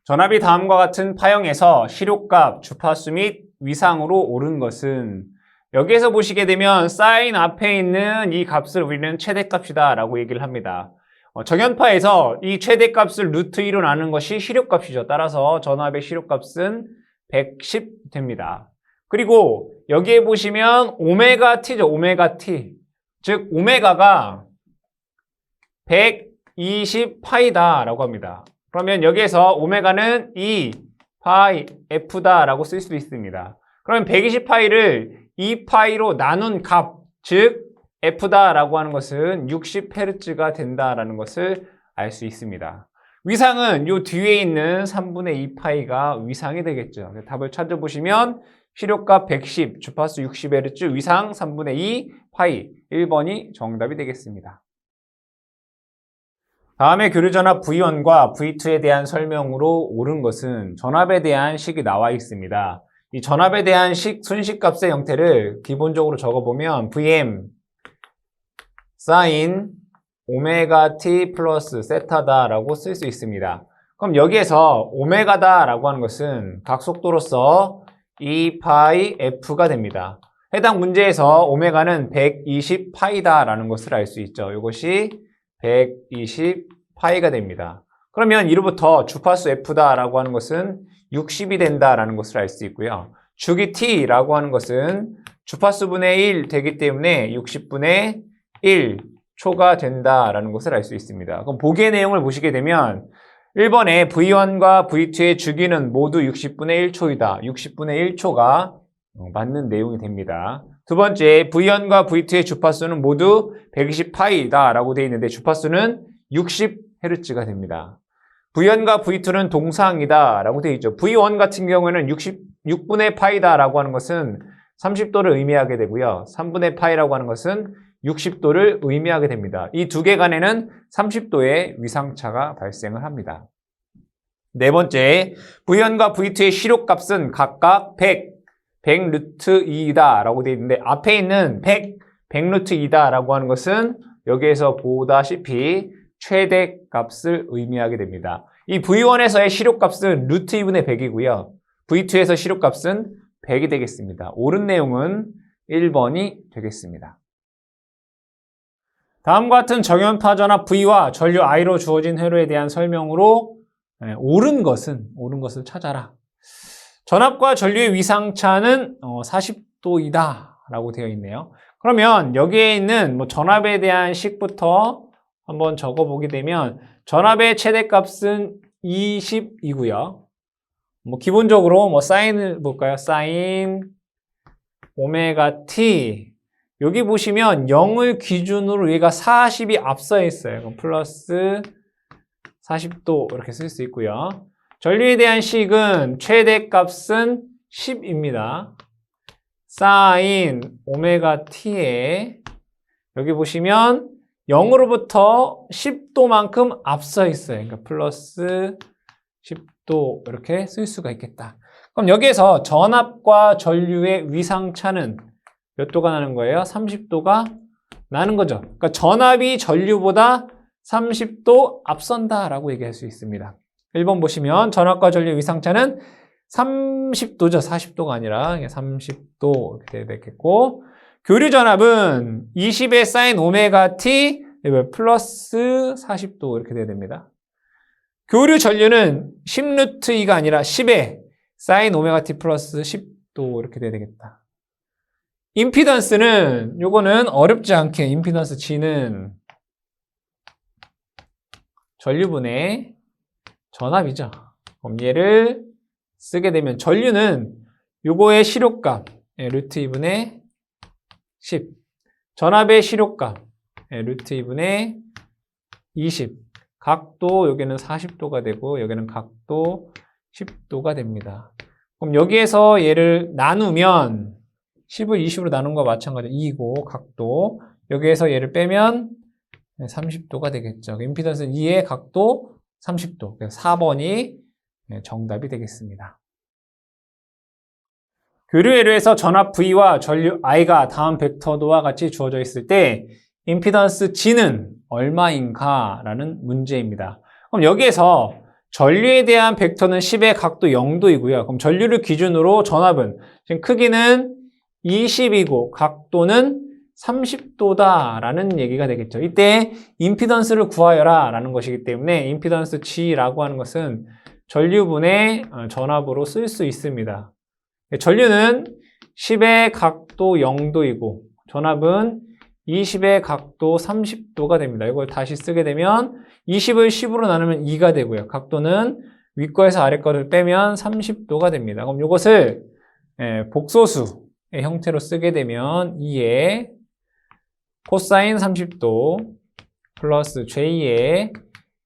전압이 다음과 같은 파형에서 시료값, 주파수 및 위상으로 오른 것은 여기에서 보시게 되면 사인 앞에 있는 이 값을 우리는 최대값이다 라고 얘기를 합니다. 정연파에서 이 최대값을 루트 2로 나눈 것이 시료값이죠. 따라서 전압의 시료값은 110 됩니다. 그리고 여기에 보시면 오메가 t죠. 오메가 t. 즉 오메가가 120파이다 라고 합니다. 그러면 여기에서 오메가는 2 파이 f다 라고 쓸 수도 있습니다. 그러면 120파이를 2파이로 나눈 값, 즉 f다 라고 하는 것은 60Hz가 된다라는 것을 알 수 있습니다. 위상은 요 뒤에 있는 3분의 2파이가 위상이 되겠죠. 답을 찾아보시면 시료값 110, 주파수 60Hz, 위상 3분의 2 파이, 1번이 정답이 되겠습니다. 다음에 교류전압 V1과 V2에 대한 설명으로 옳은 것은 전압에 대한 식이 나와 있습니다. 이 전압에 대한 순식값의 형태를 기본적으로 적어보면 Vm 사인 오메가 t 플러스 세타다 라고 쓸 수 있습니다. 그럼 여기에서 오메가다 라고 하는 것은 각속도로서 2파이 f가 됩니다. 해당 문제에서 오메가는 120파이다 라는 것을 알 수 있죠. 이것이 120파이가 됩니다. 그러면 이로부터 주파수 f다 라고 하는 것은 60이 된다라는 것을 알 수 있고요. 주기 t라고 하는 것은 주파수분의 1 되기 때문에 60분의 1 초가 된다라는 것을 알 수 있습니다. 그럼 보기의 내용을 보시게 되면 1번에 V1과 V2의 주기는 모두 60분의 1초이다. 60분의 1초가 맞는 내용이 됩니다. 두 번째, V1과 V2의 주파수는 모두 120파이다 라고 되어 있는데 주파수는 60Hz가 됩니다. V1과 V2는 동사항이다 라고 되어 있죠. V1 같은 경우에는 66분의 파이다 라고 하는 것은 30도를 의미하게 되고요. 3분의 파이라고 하는 것은 60도를 의미하게 됩니다. 이 두 개 간에는 30도의 위상차가 발생을 합니다. 네 번째, V1과 V2의 시료값은 각각 100 루트 2이다 라고 되어 있는데 앞에 있는 100 루트 2다 라고 하는 것은 여기에서 보다시피 최대값을 의미하게 됩니다. 이 V1에서의 시료값은 루트 2분의 100이고요. V2에서 시료값은 100이 되겠습니다. 옳은 내용은 1번이 되겠습니다. 다음과 같은 정연파 전압 V와 전류 I로 주어진 회로에 대한 설명으로 옳은 것을 찾아라. 전압과 전류의 위상차는 40도이다 라고 되어 있네요. 그러면 여기에 있는 전압에 대한 식부터 한번 적어보게 되면 전압의 최대값은 20이고요. 기본적으로 사인을 볼까요? 사인 오메가 t. 여기 보시면 0을 기준으로 얘가 40이 앞서 있어요. 그럼 플러스 40도 이렇게 쓸 수 있고요. 전류에 대한 식은 최대값은 10입니다. 사인 오메가 t에 여기 보시면 0으로부터 10도만큼 앞서 있어요. 그러니까 플러스 10도 이렇게 쓸 수가 있겠다. 그럼 여기에서 전압과 전류의 위상차는 몇 도가 나는 거예요? 30도가 나는 거죠. 그러니까 전압이 전류보다 30도 앞선다라고 얘기할 수 있습니다. 1번 보시면 전압과 전류의 위상차는 30도죠. 40도가 아니라 30도 이렇게 되겠고 교류 전압은 20의 사인 오메가 t 플러스 40도 이렇게 돼야 됩니다. 교류 전류는 10 루트 2가 아니라 10의 사인 오메가 t 플러스 10도 이렇게 돼야 되겠다. 임피던스는 요거는 어렵지 않게 임피던스 G는 전류분의 전압이죠. 그럼 얘를 쓰게 되면 전류는 요거의 시료값 루트 2분의 10 전압의 시료값 루트 2분의 20 각도 여기는 40도가 되고 여기는 각도 10도가 됩니다. 그럼 여기에서 얘를 나누면 10을 20으로 나눈 거와 마찬가지로 2이고 각도 여기에서 얘를 빼면 30도가 되겠죠. 임피던스는 2의 각도 30도. 그래서 4번이 정답이 되겠습니다. 교류회로에서 전압 V와 전류 I가 다음 벡터도와 같이 주어져 있을 때 임피던스 G는 얼마인가? 라는 문제입니다. 그럼 여기에서 전류에 대한 벡터는 10의 각도 0도이고요. 그럼 전류를 기준으로 전압은 지금 크기는 20이고 각도는 30도다라는 얘기가 되겠죠. 이때 임피던스를 구하여라 라는 것이기 때문에 임피던스 G라고 하는 것은 전류분의 전압으로 쓸 수 있습니다. 전류는 10의 각도 0도이고 전압은 20의 각도 30도가 됩니다. 이걸 다시 쓰게 되면 20을 10으로 나누면 2가 되고요. 각도는 위 거에서 아래 거를 빼면 30도가 됩니다. 그럼 이것을 복소수의 형태로 쓰게 되면 2의 코사인 30도 플러스 J의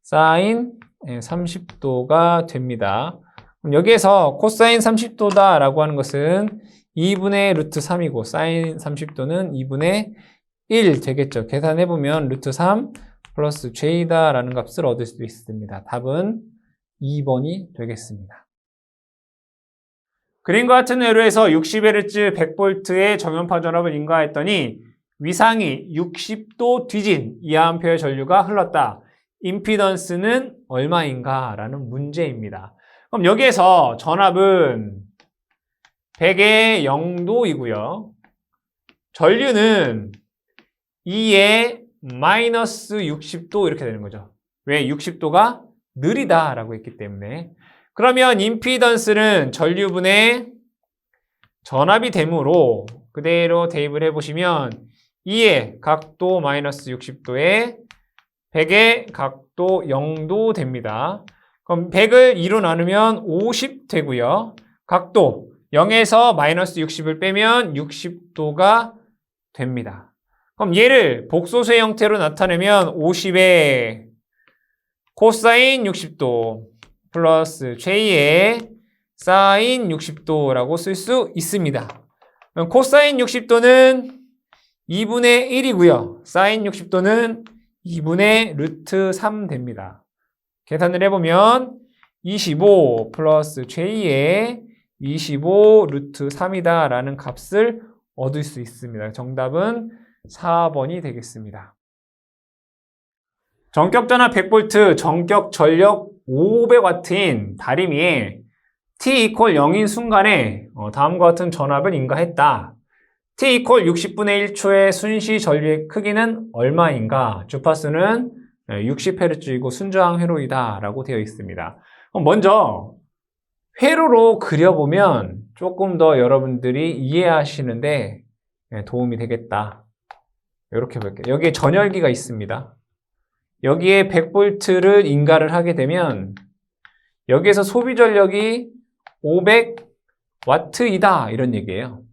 사인 30도가 됩니다. 그럼 여기에서 코사인 30도다라고 하는 것은 2분의 루트 3이고 사인 30도는 2분의 1 되겠죠. 계산해보면 루트 3 플러스 J다라는 값을 얻을 수 있습니다. 답은 2번이 되겠습니다. 그림과 같은 회로에서 60Hz 100V의 정연파 전압을 인가했더니 위상이 60도 뒤진 2A 전류가 흘렀다. 임피던스는 얼마인가? 라는 문제입니다. 그럼 여기에서 전압은 100의 0도이고요. 전류는 2의 마이너스 60도 이렇게 되는 거죠. 왜? 60도가 느리다라고 했기 때문에. 그러면 임피던스는 전류분의 전압이 되므로 그대로 대입을 해보시면 2의 각도 마이너스 60도에 100의 각도 0도 됩니다. 그럼 100을 2로 나누면 50 되고요. 각도 0에서 마이너스 60을 빼면 60도가 됩니다. 그럼 얘를 복소수의 형태로 나타내면 50의 코사인 60도 플러스 J의 사인 60도라고 쓸 수 있습니다. 그럼 코사인 60도는 2분의 1이고요. 사인 60도는 2분의 루트 3 됩니다. 계산을 해보면 25 플러스 J의 25 루트 3이다 라는 값을 얻을 수 있습니다. 정답은 4번이 되겠습니다. 전격 전압 100V, 전격 전력 500W인 다리미에 T = 0인 순간에 다음과 같은 전압을 인가했다. T = 60분의 1초의 순시 전류의 크기는 얼마인가? 주파수는 60Hz이고 순저항 회로이다 라고 되어 있습니다. 먼저 회로로 그려보면 조금 더 여러분들이 이해하시는데 도움이 되겠다. 이렇게 볼게요. 여기에 전열기가 있습니다. 여기에 100V를 인가를 하게 되면 여기에서 소비 전력이 500W이다 이런 얘기예요.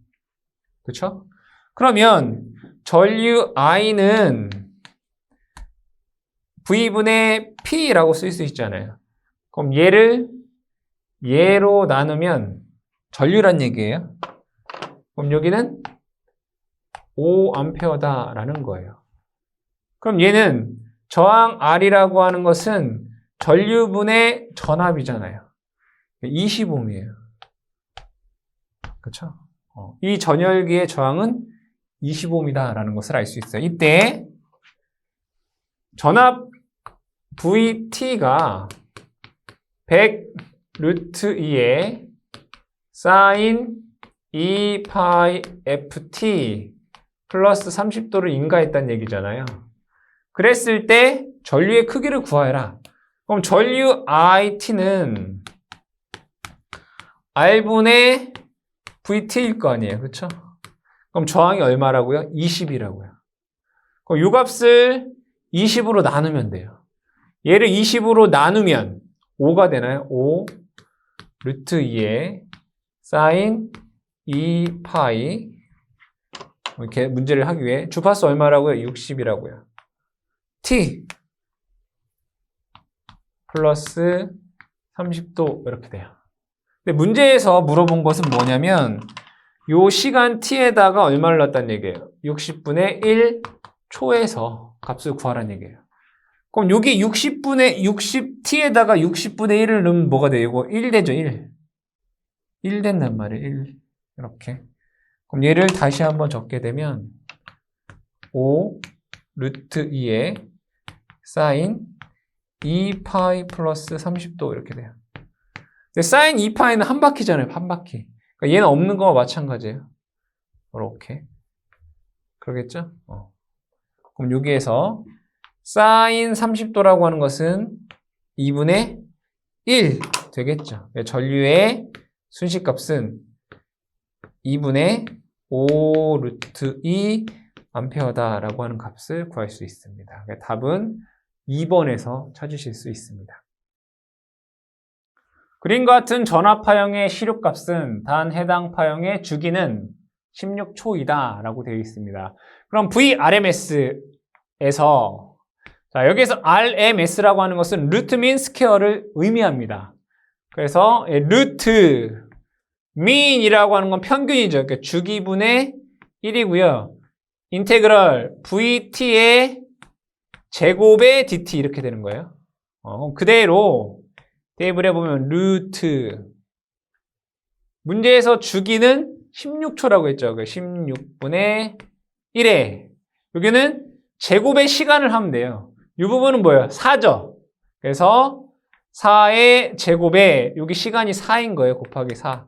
그렇죠? 그러면 전류 I는 V분의 P라고 쓸 수 있잖아요. 그럼 얘로 나누면 전류란 얘기예요. 그럼 여기는 5A다라는 거예요. 그럼 얘는 저항 R이라고 하는 것은 전류분의 전압이잖아요. 20ohm이에요. 그렇죠? 이 전열기의 저항은 20ohm이다라는 것을 알 수 있어요. 이때 전압 VT가 100 루트 2에 사인 2파이 FT 플러스 30도를 인가했다는 얘기잖아요. 그랬을 때 전류의 크기를 구하여라. 그럼 전류 IT는 R분의 VT일 거 아니에요. 그렇죠? 그럼 저항이 얼마라고요? 20이라고요. 그럼 이 값을 20으로 나누면 돼요. 얘를 20으로 나누면 5가 되나요? 5 루트 2에 사인 2파이 이렇게 문제를 하기 위해 주파수 얼마라고요? 60이라고요. T 플러스 30도 이렇게 돼요. 근데 문제에서 물어본 것은 뭐냐면 요 시간 T에다가 얼마를 넣었다는 얘기예요. 60분의 1초에서 값을 구하라는 얘기예요. 그럼 여기 60T에다가 60분의 1을 넣으면 뭐가 돼요? 이거 1 되죠, 1. 1 된단 말이에요, 1. 이렇게. 그럼 얘를 다시 한번 적게 되면 5 루트 2에 사인 2파이 플러스 30도 이렇게 돼요. 근데 사인 2파이는 한 바퀴잖아요. 한 바퀴. 그러니까 얘는 없는 거와 마찬가지예요. 이렇게. 그러겠죠? 그럼 여기에서 사인 30도라고 하는 것은 2분의 1 되겠죠. 전류의 순식값은 2분의 5 루트 2 암페어다라고 하는 값을 구할 수 있습니다. 답은 2번에서 찾으실 수 있습니다. 그림과 같은 전압파형의 시력값은 단 해당 파형의 주기는 16초이다 라고 되어 있습니다. 그럼 VRMS에서 자, 여기에서 RMS라고 하는 것은 루트 민 스퀘어를 의미합니다. 그래서 루트 민이라고 하는 건 평균이죠. 그러니까 주기분의 1이고요. 인테그럴 VT의 제곱의 DT 이렇게 되는 거예요. 그럼 그대로 테이블에 보면 루트 문제에서 주기는 16초라고 했죠. 16분의 1에 여기는 제곱의 시간을 하면 돼요. 이 부분은 뭐예요? 4죠. 그래서 4의 제곱에 여기 시간이 4인 거예요. 곱하기 4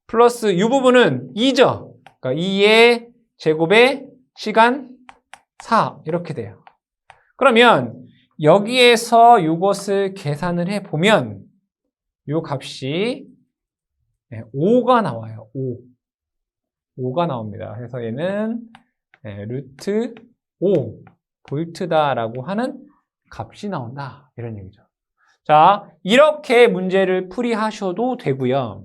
플러스 이 부분은 2죠. 그러니까 2의 제곱에 시간 4 이렇게 돼요. 그러면 여기에서 이것을 계산을 해보면 이 값이 5가 나와요. 5가 나옵니다. 그래서 얘는 루트 5 볼트다라고 하는 값이 나온다. 이런 얘기죠. 자, 이렇게 문제를 풀이하셔도 되고요.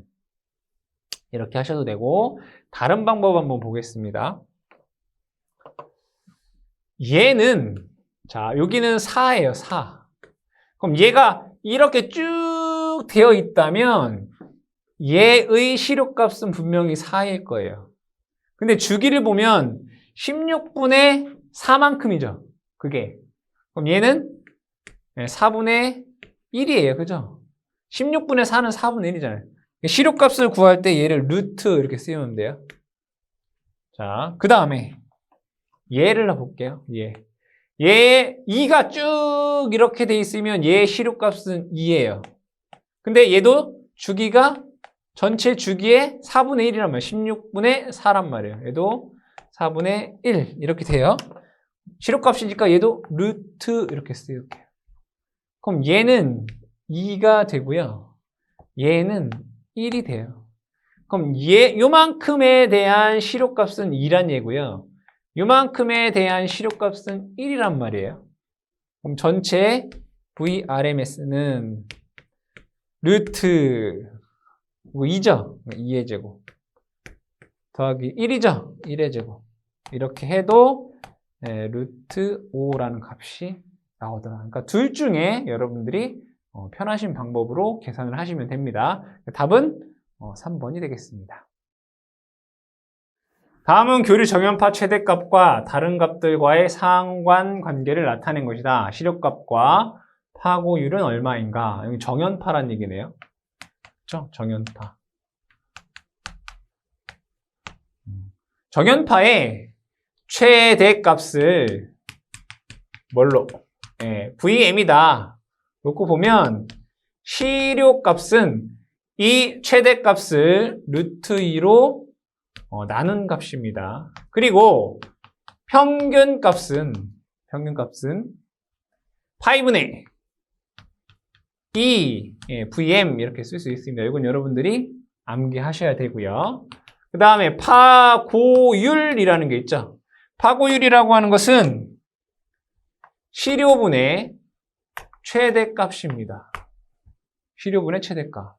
이렇게 하셔도 되고 다른 방법 한번 보겠습니다. 얘는 자, 여기는 4예요. 4. 그럼 얘가 이렇게 쭉 되어 있다면 얘의 시력값은 분명히 4일 거예요. 근데 주기를 보면 16분의 4만큼이죠. 그게. 그럼 얘는 4분의 1이에요. 그죠? 16분의 4는 4분의 1이잖아요. 시력값을 구할 때 얘를 루트 이렇게 쓰면 돼요. 자, 그 다음에 얘를 볼게요. 얘 2가 쭉 이렇게 돼 있으면 얘의 시력값은 2예요. 근데 얘도 주기가 전체 주기의 4분의 1이란 말이에요. 16분의 4란 말이에요. 얘도 4분의 1 이렇게 돼요. 시력값이니까 얘도 루트 이렇게 쓰여요. 그럼 얘는 2가 되고요. 얘는 1이 돼요. 그럼 요만큼에 대한 시력값은 2란 얘고요. 요만큼에 대한 시력값은 1이란 말이에요. 그럼 전체 VRMS는 루트 2죠? 2의 제곱 더하기 1이죠? 1의 제곱 이렇게 해도 루트 5라는 값이 나오더라. 그러니까 둘 중에 여러분들이 편하신 방법으로 계산을 하시면 됩니다. 답은 3번이 되겠습니다. 다음은 교류 정연파 최대값과 다른 값들과의 상관관계를 나타낸 것이다. 시력값과 파고율은 얼마인가? 여기 정연파란 얘기네요. 그렇죠? 정연파. 정연파의 최대값을 뭘로? VM이다. 놓고 보면 시력값은 이 최대값을 루트 2로 나눈 값입니다. 그리고 평균값은 파이분의 2 VM 이렇게 쓸 수 있습니다. 이건 여러분들이 암기하셔야 되고요. 그 다음에 파고율이라는 게 있죠. 파고율이라고 하는 것은 시료분의 최대값입니다. 시료분의 최대값.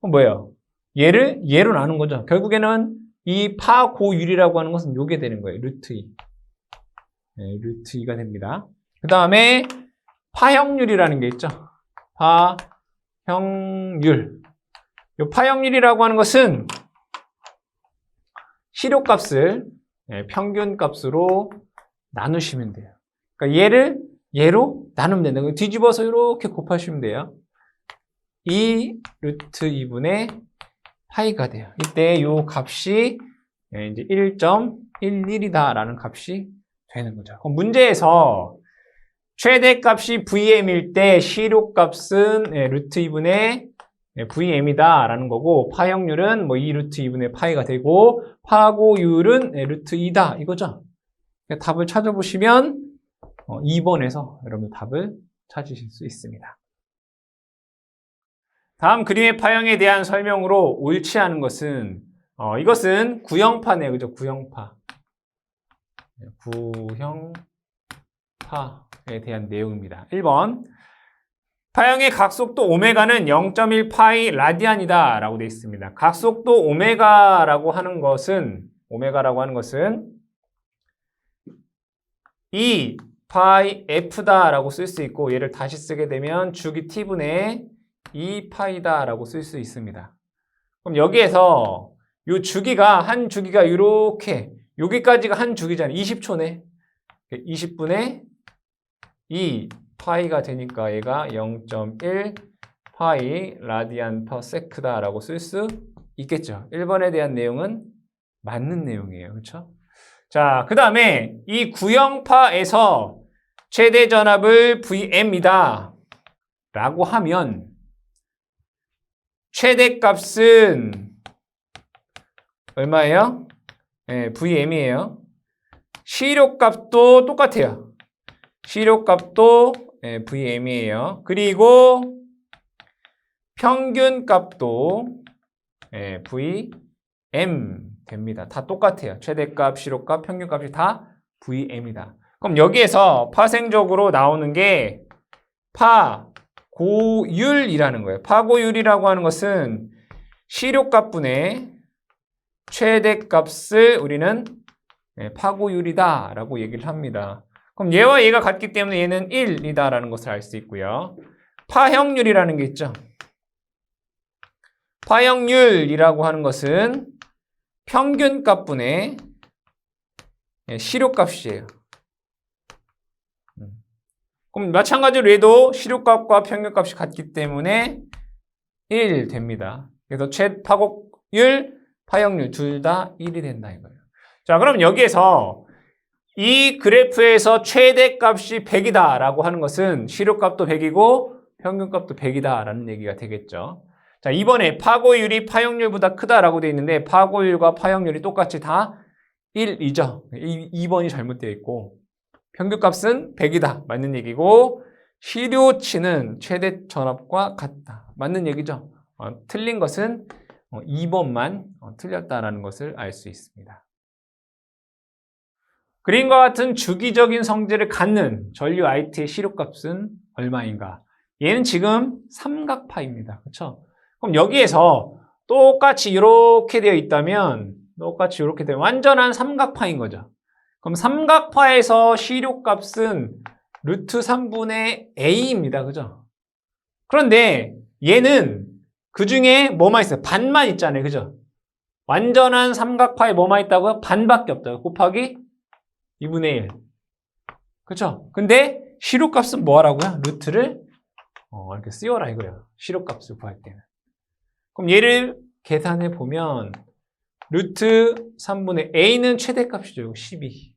그럼 뭐예요? 얘를 얘로 나눈 거죠. 결국에는 이 파고율이라고 하는 것은 요게 되는 거예요. 루트 2. 루트 2가 됩니다. 그 다음에 파형률이라는 게 있죠. 파형률. 요 파형률이라고 하는 것은 시료값을 평균값으로 나누시면 돼요. 그러니까 얘를 얘로 나누면 된다. 뒤집어서 이렇게 곱하시면 돼요. 2 루트 2분의 파이가 돼요. 이때 이 값이 이제 1.11이다라는 값이 되는 거죠. 그럼 문제에서 최대값이 VM일 때 시료값은 루트 2분의 VM이다 라는 거고, 파형률은 뭐 2 루트 2분의 파이가 되고, 파고율은 루트 2다 이거죠. 답을 찾아보시면 2번에서 여러분 답을 찾으실 수 있습니다. 다음 그림의 파형에 대한 설명으로 옳지 않은 것은 이것은 구형파네요. 그죠? 구형파. 구형파에 대한 내용입니다. 1번. 파형의 각속도 오메가는 0.1파이 라디안이다 라고 되어 있습니다. 각속도 오메가라고 하는 것은 2 파이 f다 라고 쓸 수 있고, 얘를 다시 쓰게 되면 주기 t분의 2 파이다 라고 쓸 수 있습니다. 그럼 여기에서 요 주기가 한 주기가 이렇게 여기까지가 한 주기잖아요. 20초네. 20분의 2 파이가 되니까 얘가 0.1 파이 라디안 퍼 세크다 라고 쓸 수 있겠죠. 1번에 대한 내용은 맞는 내용이에요. 그렇죠? 자, 그 다음에 이 구형파에서 최대 전압을 VM이다 라고 하면 최대값은 얼마예요? 네, VM이에요. 시료값도 똑같아요. 시료값도 VM이에요. 그리고 평균값도 VM 됩니다. 다 똑같아요. 최대값, 시료값, 평균값이 다 VM이다. 그럼 여기에서 파생적으로 나오는 게 파고율이라는 거예요. 파고율이라고 하는 것은 시료값분의 최대값을 우리는 파고율이다 라고 얘기를 합니다. 그럼 얘와 얘가 같기 때문에 얘는 1이다 라는 것을 알 수 있고요. 파형률이라는 게 있죠. 파형률이라고 하는 것은 평균값분의 시료값이에요. 그럼 마찬가지로 얘도 시료값과 평균값이 같기 때문에 1 됩니다. 그래서 파고율, 파형률 둘 다 1이 된다 이거예요. 자, 그럼 여기에서 이 그래프에서 최대값이 100이다 라고 하는 것은 시료값도 100이고 평균값도 100이다 라는 얘기가 되겠죠. 자, 이번에 파고율이 파형률보다 크다라고 되어 있는데 파고율과 파형률이 똑같이 다 1이죠. 2번이 잘못되어 있고 평균값은 100이다. 맞는 얘기고 시료치는 최대 전압과 같다. 맞는 얘기죠. 틀린 것은 2번만 틀렸다라는 것을 알 수 있습니다. 그림과 같은 주기적인 성질을 갖는 전류 IT의 시료값은 얼마인가? 얘는 지금 삼각파입니다. 그렇죠? 그럼 여기에서 똑같이 이렇게 되어 있다면 완전한 삼각파인 거죠. 그럼 삼각파에서 시료값은 루트 3분의 A입니다. 그죠? 그런데 얘는 그 중에 뭐만 있어요? 반만 있잖아요. 그죠? 완전한 삼각파에 뭐만 있다고요? 반밖에 없다고. 곱하기 2분의 1. 그쵸? 근데 시료값은 뭐 하라고요? 루트를 이렇게 씌워라 이거예요. 시료값을 구할 때는. 그럼 얘를 계산해 보면 루트 3분의 A는 최대값이죠. 12.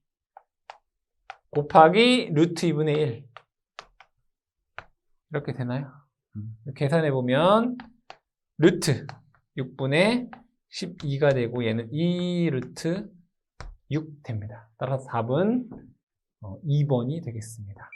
곱하기 루트 2분의 1. 이렇게 되나요? 계산해 보면 루트 6분의 12가 되고 얘는 2 루트 6 됩니다. 따라서 답은 2번이 되겠습니다.